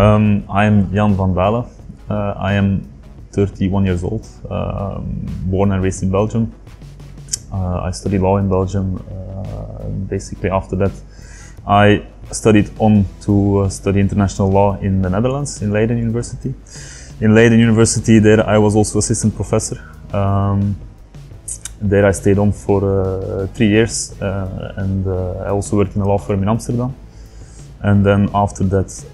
I'm Jan van Daele. I am 31 years old, born and raised in Belgium. I studied law in Belgium. Basically after that I studied on to study international law in the Netherlands, in Leiden University. In Leiden University, there I was also assistant professor. There I stayed on for 3 years and I also worked in a law firm in Amsterdam. And then after that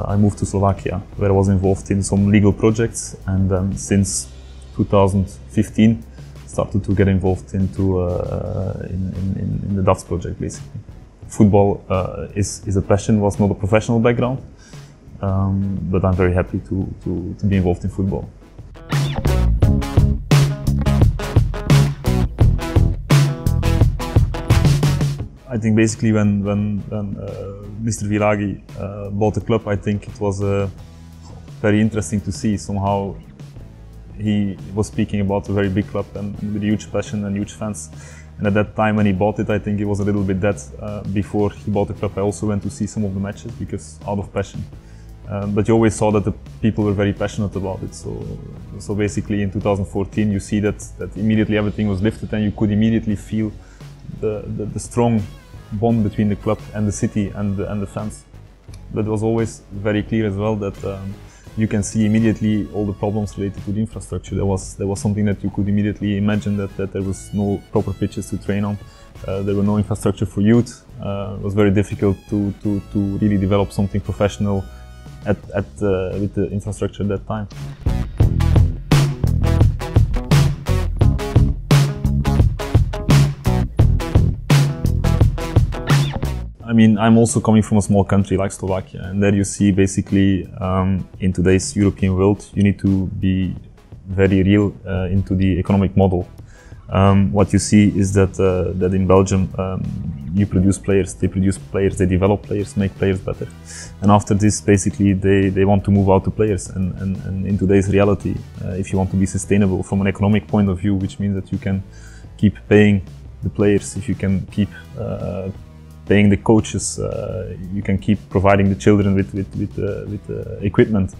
I moved to Slovakia, where I was involved in some legal projects, and then since 2015 started to get involved into in the Dutch project basically. Football is a passion, was not a professional background, but I'm very happy to be involved in football. I think basically when Mr. Viragi bought the club, I think it was very interesting to see. Somehow he was speaking about a very big club and with huge passion and huge fans. And at that time when he bought it, I think it was a little bit dead. Before he bought the club, I also went to see some of the matches because out of passion. But you always saw that the people were very passionate about it. So basically in 2014 you see that immediately everything was lifted and you could immediately feel the strong bond between the club and the city and the fans. But it was always very clear as well that you can see immediately all the problems related to the infrastructure. There was something that you could immediately imagine, that there was no proper pitches to train on. There were no infrastructure for youth. It was very difficult to really develop something professional with the infrastructure at that time. I mean, I'm also coming from a small country like Slovakia, and there you see basically in today's European world you need to be very real into the economic model. What you see is that in Belgium you produce players, they they develop players, make players better. And after this basically they want to move out to players, and in today's reality, if you want to be sustainable from an economic point of view, which means that you can keep paying the players, if you can keep paying the coaches, you can keep providing the children with equipment,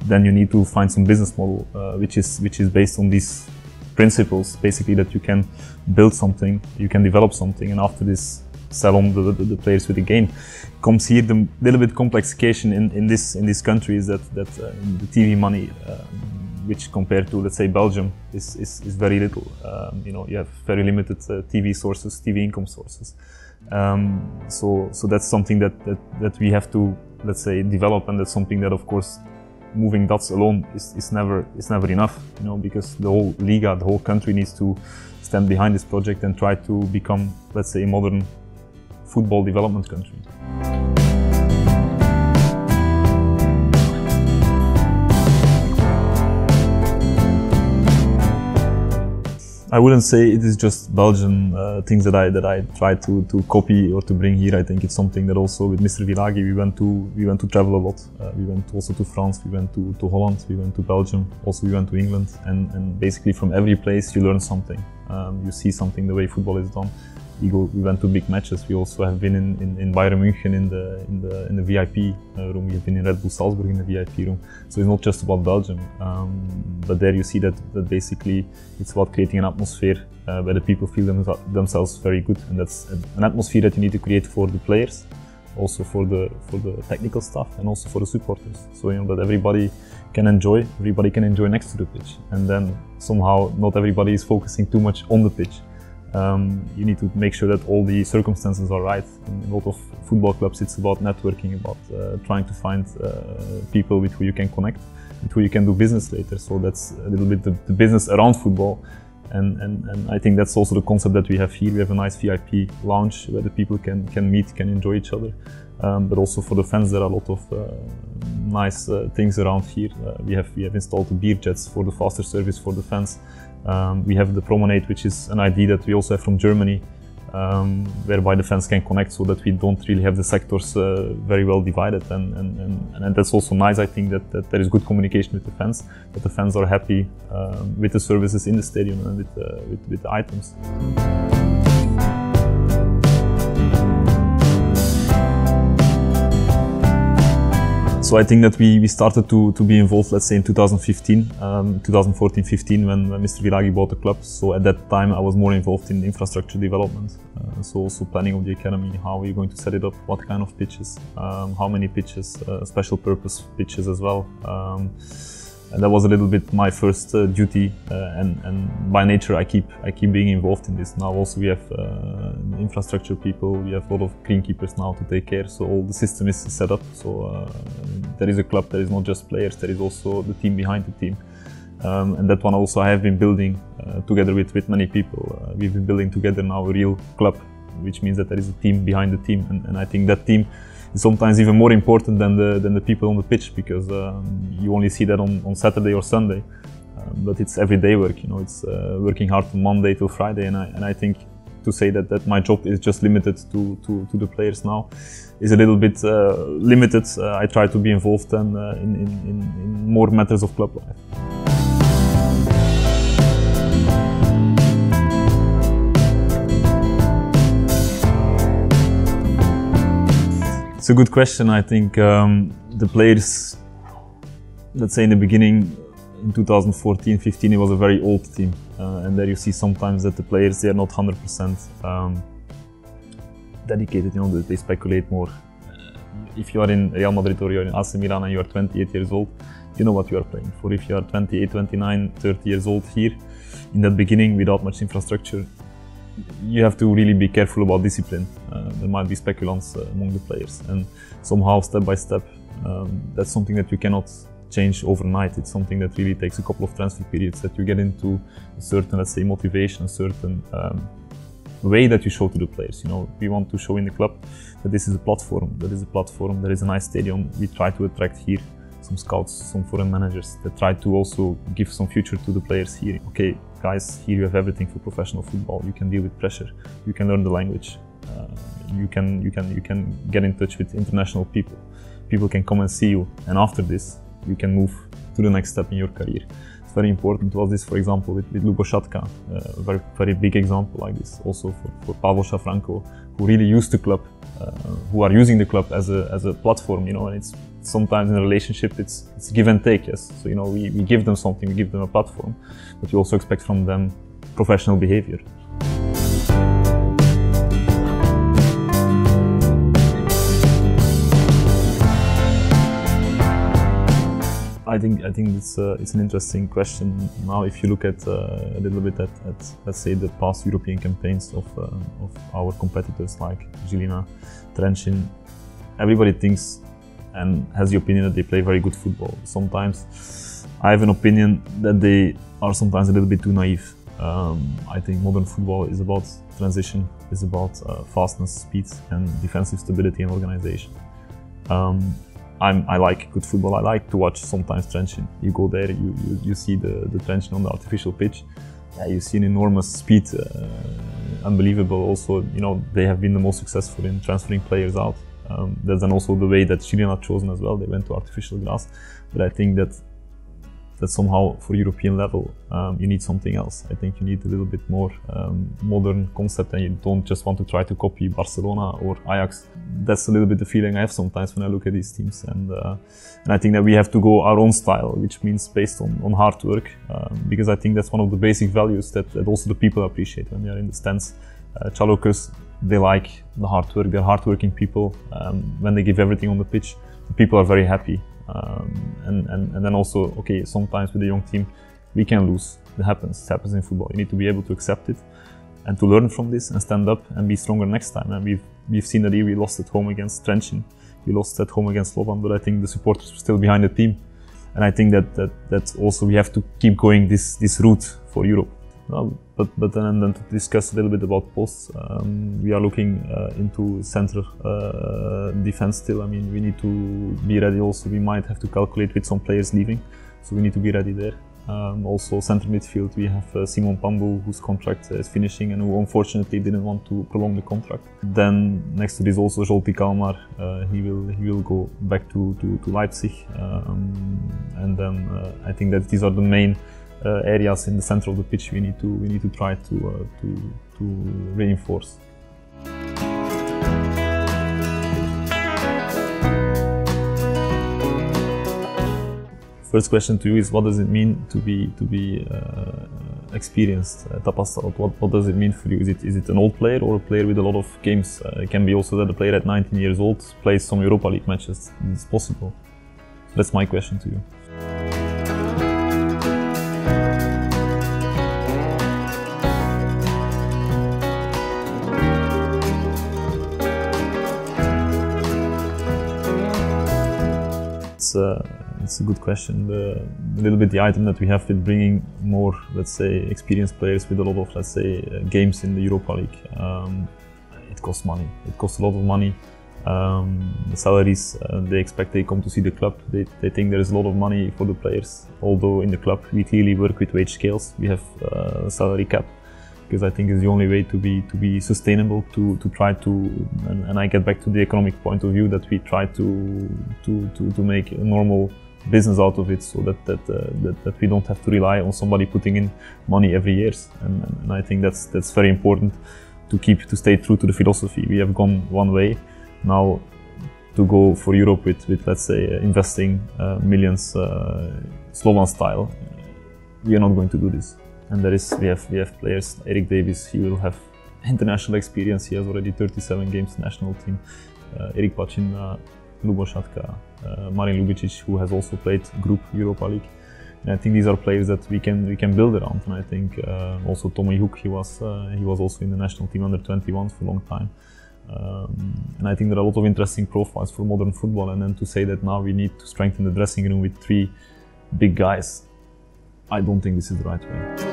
then you need to find some business model which is based on these principles, basically that you can build something, you can develop something, and after this sell on the players with a gain. Comes here the little bit complexification in this country is that the TV money, which compared to, let's say, Belgium, is very little. You know, you have very limited TV sources, TV income sources. So that's something that we have to, let's say, develop, and that's something that, of course, moving Dutch alone is never enough, you know, because the whole Liga, the whole country needs to stand behind this project and try to become, let's say, a modern football development country. I wouldn't say it is just Belgian things that I try to copy or to bring here. I think it's something that also with Mr. Viragi we went to travel a lot. We went also to France, we went to Holland, we went to Belgium, also we went to England, and basically from every place you learn something. You see something, the way football is done. We went to big matches. We also have been in Bayern München in the VIP room. We have been in Red Bull Salzburg in the VIP room. So it's not just about Belgium, but there you see that basically it's about creating an atmosphere where the people feel themselves very good, and that's an atmosphere that you need to create for the players, also for the technical staff, and also for the supporters. So you know that everybody can enjoy next to the pitch, and then somehow not everybody is focusing too much on the pitch. You need to make sure that all the circumstances are right. In a lot of football clubs it's about networking, about trying to find people with who you can connect, with who you can do business later. So that's a little bit the business around football, and I think that's also the concept that we have here. We have a nice VIP lounge where the people can meet, can enjoy each other, but also for the fans there are a lot of nice things around here. We have installed the beer jets for the faster service for the fans. We have the promenade, which is an idea that we also have from Germany, whereby the fans can connect, so that we don't really have the sectors very well divided, and that's also nice. I think that there is good communication with the fans, that the fans are happy with the services in the stadium and with the items. So I think that we started to be involved, let's say in 2015, 2014-15 when Mr. Viragi bought the club. So at that time I was more involved in infrastructure development. So also planning of the academy, how we're going to set it up, what kind of pitches, how many pitches, special purpose pitches as well. And that was a little bit my first duty, and by nature I keep being involved in this. Now also we have infrastructure people, we have a lot of greenkeepers now to take care, so all the system is set up. So there is a club, there is not just players, there is also the team behind the team. And that one also I have been building together with many people. We've been building together now a real club, which means that there is a team behind the team, and I think that team is sometimes even more important than the people on the pitch, because you only see that on Saturday or Sunday, but it's everyday work. You know, it's working hard from Monday till Friday, and I think to say that my job is just limited to the players now is a little bit limited. I try to be involved in more matters of club life. It's a good question. I think the players, let's say in the beginning, in 2014-15, it was a very old team, and there you see sometimes that the players, they are not 100% dedicated. You know, they speculate more. If you are in Real Madrid or you are in AC Milan and you are 28 years old, you know what you are playing for. If you are 28, 29, 30 years old here, in that beginning, without much infrastructure, you have to really be careful about discipline. There might be speculants among the players, and somehow, step by step, that's something that you cannot change overnight. It's something that really takes a couple of transfer periods, that you get into a certain, let's say, motivation, a certain way that you show to the players. You know, we want to show in the club that this is a platform, there is a nice stadium. We try to attract here some scouts, some foreign managers that try to also give some future to the players here. Okay, guys, here you have everything for professional football. You can deal with pressure, you can learn the language, you can get in touch with international people. People can come and see you, and after this, you can move to the next step in your career. It's very important. Was this, for example, with Luboshatka, a very big example like this. Also for Pavel Shafranko, who really used the club, who are using the club as a platform. You know, and it's sometimes in a relationship it's give and take. Yes, so you know we give them something, we give them a platform, but you also expect from them professional behavior. I think it's an interesting question. Now, if you look at a little bit at let's say the past European campaigns of our competitors like Žilina, Trenčín, everybody thinks and has the opinion that they play very good football. Sometimes I have an opinion that they are sometimes a little bit too naive. I think modern football is about transition, is about fastness, speed, and defensive stability and organization. I like good football. I like to watch sometimes Trenčín. You go there, you see the Trenčín on the artificial pitch. Yeah, you see an enormous speed, unbelievable. Also, you know, they have been the most successful in transferring players out. That's then also the way that Žilina had chosen as well. They went to artificial grass, but I think that somehow for European level you need something else. I think you need a little bit more modern concept, and you don't just want to try to copy Barcelona or Ajax. That's a little bit the feeling I have sometimes when I look at these teams, and I think that we have to go our own style, which means based on hard work, because I think that's one of the basic values that also the people appreciate when they are in the stands. Chalokers, they like the hard work, they're hardworking people. When they give everything on the pitch, the people are very happy. And then also, okay, sometimes with a young team, we can lose. It happens in football. You need to be able to accept it and to learn from this and stand up and be stronger next time. And we've seen that we lost at home against Trenčín, we lost at home against Slovan, but I think the supporters were still behind the team. And I think that also we have to keep going this route for Europe. But then to discuss a little bit about posts, we are looking into center defense still. I mean, we need to be ready also. We might have to calculate with some players leaving, so we need to be ready there. Also center midfield, we have Simon Pambu, whose contract is finishing and who unfortunately didn't want to prolong the contract. Then next to this also Zsolti Kalmar, he will go back to Leipzig. And then I think that these are the main areas in the center of the pitch we need to try to reinforce. First question to you is, what does it mean to be experienced? What does it mean for you? Is it an old player or a player with a lot of games? It can be also that a player at 19 years old plays some Europa League matches. It's possible. That's my question to you. It's a good question. A little bit the item that we have with bringing more, let's say, experienced players with a lot of, let's say, games in the Europa League. It costs money. It costs a lot of money. The salaries, they expect they come to see the club. They think there is a lot of money for the players. Although in the club we clearly work with wage scales. We have a salary cap, because I think it's the only way to be sustainable, to try to, and I get back to the economic point of view, that we try to make a normal business out of it, so that we don't have to rely on somebody putting in money every year. And I think that's very important to stay true to the philosophy. We have gone one way. Now to go for Europe with let's say investing millions Slovan style, we are not going to do this. And we have players. Eric Davies, he will have international experience. He has already 37 games national team. Eric Pacin, Luboshatka, Marin Lubicic, who has also played Group Europa League. And I think these are players that we can build around. And I think also Tommy Hook, he was also in the national team under 21 for a long time. And I think there are a lot of interesting profiles for modern football. And then to say that now we need to strengthen the dressing room with 3 big guys, I don't think this is the right way.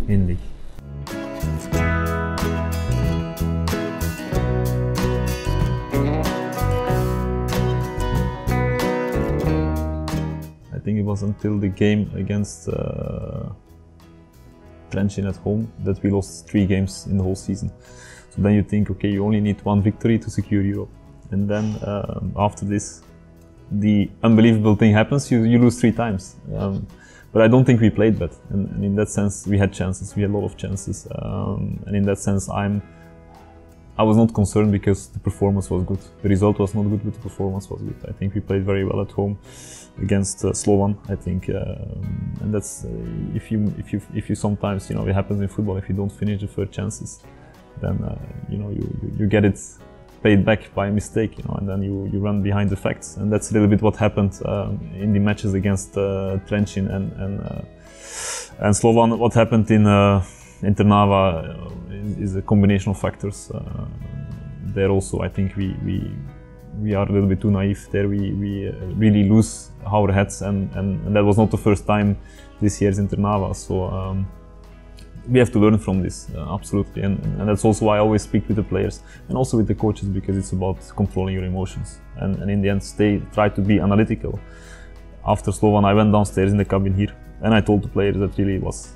Indeed. I think it was until the game against Trencin at home that we lost 3 games in the whole season. So then you think, okay, you only need 1 victory to secure Europe. And then after this, the unbelievable thing happens, you lose 3 times. But I don't think we played bad, and in that sense we had chances, we had a lot of chances, and in that sense I was not concerned because the performance was good. The result was not good, but the performance was good. I think we played very well at home against Slovan. I think, and that's if you sometimes, it happens in football. If you don't finish the first chances, then you get it paid back by a mistake, and then you run behind the facts. And that's a little bit what happened in the matches against Trencin and Slovan. What happened in Trnava is a combination of factors. There also, I think we are a little bit too naive there. We really lose our heads, and that was not the first time this year in Trnava. So we have to learn from this, absolutely, and that's also why I always speak with the players and also with the coaches, because it's about controlling your emotions, and in the end try to be analytical. After Slovan, I went downstairs in the cabin here and I told the players that really it was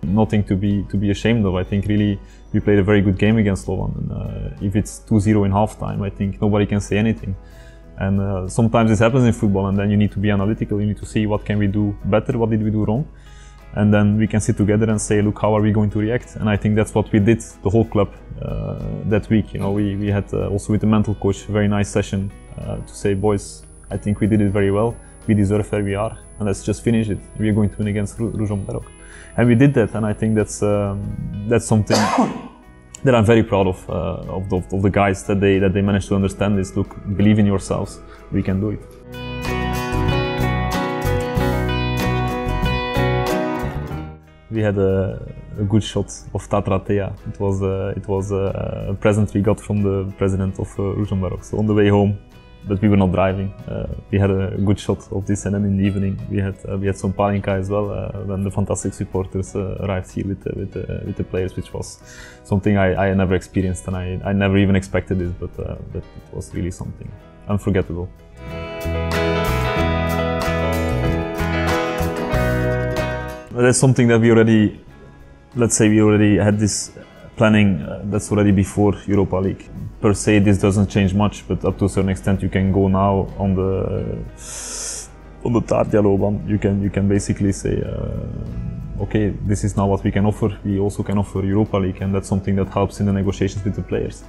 nothing to be ashamed of. I think really we played a very good game against Slovan, and if it's 2-0 in halftime, I think nobody can say anything. And sometimes this happens in football, and then you need to be analytical. You need to see what can we do better, what did we do wrong. And then we can sit together and say, look, how are we going to react? And I think that's what we did, the whole club, that week. We had also with the mental coach a very nice session to say, boys, I think we did it very well. We deserve where we are, and let's just finish it. We are going to win against Ružomberok. And we did that, and I think that's something that I'm very proud of the guys, that they managed to understand this. Look, believe in yourselves, we can do it. We had a good shot of Tatratea. It was a present we got from the president of Ružomberok. So on the way home, but we were not driving. We had a good shot of this, and then in the evening we had some palinka as well when the fantastic supporters arrived here with the players, which was something I never experienced, and I never even expected this, but it was really something unforgettable. That's something that we already, let's say we already had this planning, that's already before Europa League. Per se, this doesn't change much, but up to a certain extent you can go now on on the tárgyalóban, you can basically say, okay, this is now what we can offer. We also can offer Europa League, and that's something that helps in the negotiations with the players.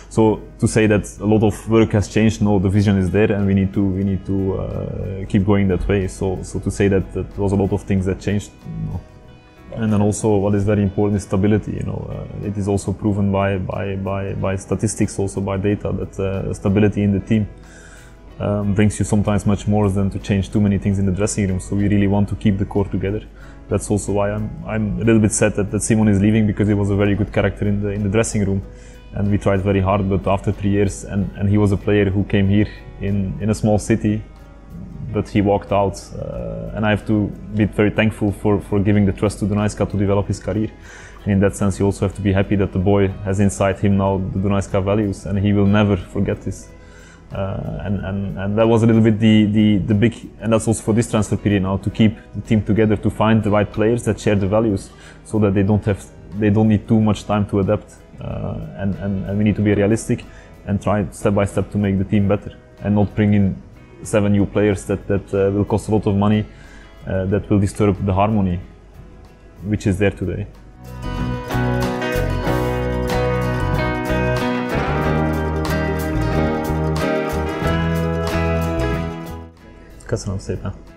So to say that a lot of work has changed, no, the vision is there, and we need to keep going that way. So to say that there was a lot of things that changed, no. And then also what is very important is stability. You know, it is also proven by statistics, also by data, that stability in the team brings you sometimes much more than to change too many things in the dressing room. So we really want to keep the core together. That's also why I'm a little bit sad that Simon is leaving, because he was a very good character in the dressing room, and we tried very hard. But after 3 years, and he was a player who came here in a small city, but he walked out, and I have to be very thankful for giving the trust to Dunajska to develop his career. And in that sense, you also have to be happy that the boy has inside him now the Dunajska values, and he will never forget this. And that was a little bit the big, and that's also for this transfer period now, to keep the team together, to find the right players that share the values, so that they don't need too much time to adapt, and we need to be realistic and try step by step to make the team better, and not bring in 7 new players that will cost a lot of money, that will disturb the harmony which is there today. Köszönöm szépen!